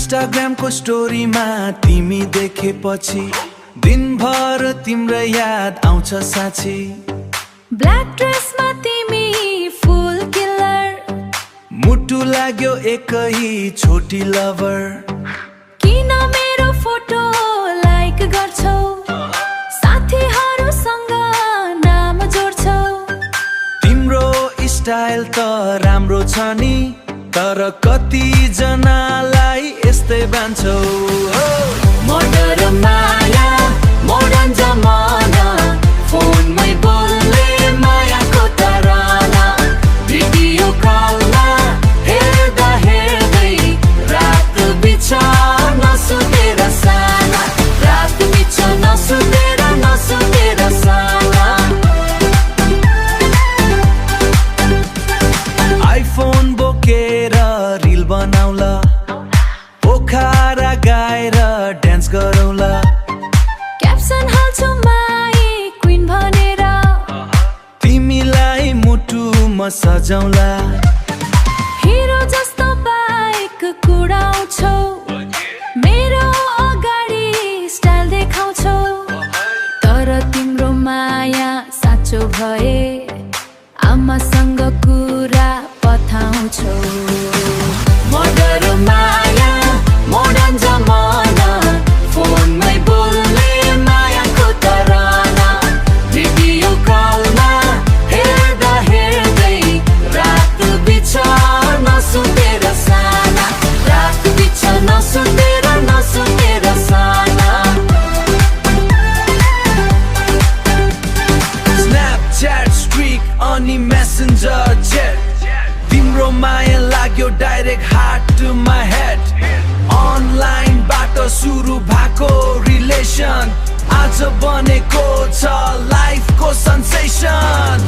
इन्स्टाग्रामको स्टोरीमा तिमी देखेपछि दिनभर तिम्रो याद आउँछ साँच्ची। ब्ल्याक ड्रेसमा तिमी फुल किलर, मुटु लाग्यो एकै छोटी लभर। किन मेरो फोटो लाइक गर्छौ, साथीहरूसँग नाम जोड्छौ। तिम्रो स्टाइल त राम्रो छ नि, तर कति जनालाई यस्तै बान्छौ। मोडर्न माया मोडर्न जमाना, फोनमै बोल्ने मायाको तराना। भिडियो कलमा हेर्दा हेर्दै रात बिछाउन नसुतेर साना, रात बिछाउन नसुतेर साना। आइफोन बोकेर रिल बनाउला, पोखरा गाएर डान्स गरौला। क्याप्सन हाल्छु माई क्वीन भनेर, तिमीलाई मुटुमा सजाउला। हिरो जस्तो बाइक कुडाउँछौ, मेरो अगाडि स्टाइल देखाउँछौ। तर तिम्रो माया साँचो भए आमासँग कुरा पठाउँछौ। मोडर्न माया मोडर्न जमाना, फोनमै बोल्ने मायाको तराना। भिडियो कलमा हेर्दा हेर्दै रात बिछाउन नसुतेर साना, रात बिछाउन नसुतेर साना। स्न्यापच्याट स्ट्रिक अनि मेसेन्जर च्याट, तिम्रो माया लाग्यो direct heart to my head. अनलाइनबाट सुरु भएको रिलेसन आज बनेको छ लाइफको सेन्सेसन।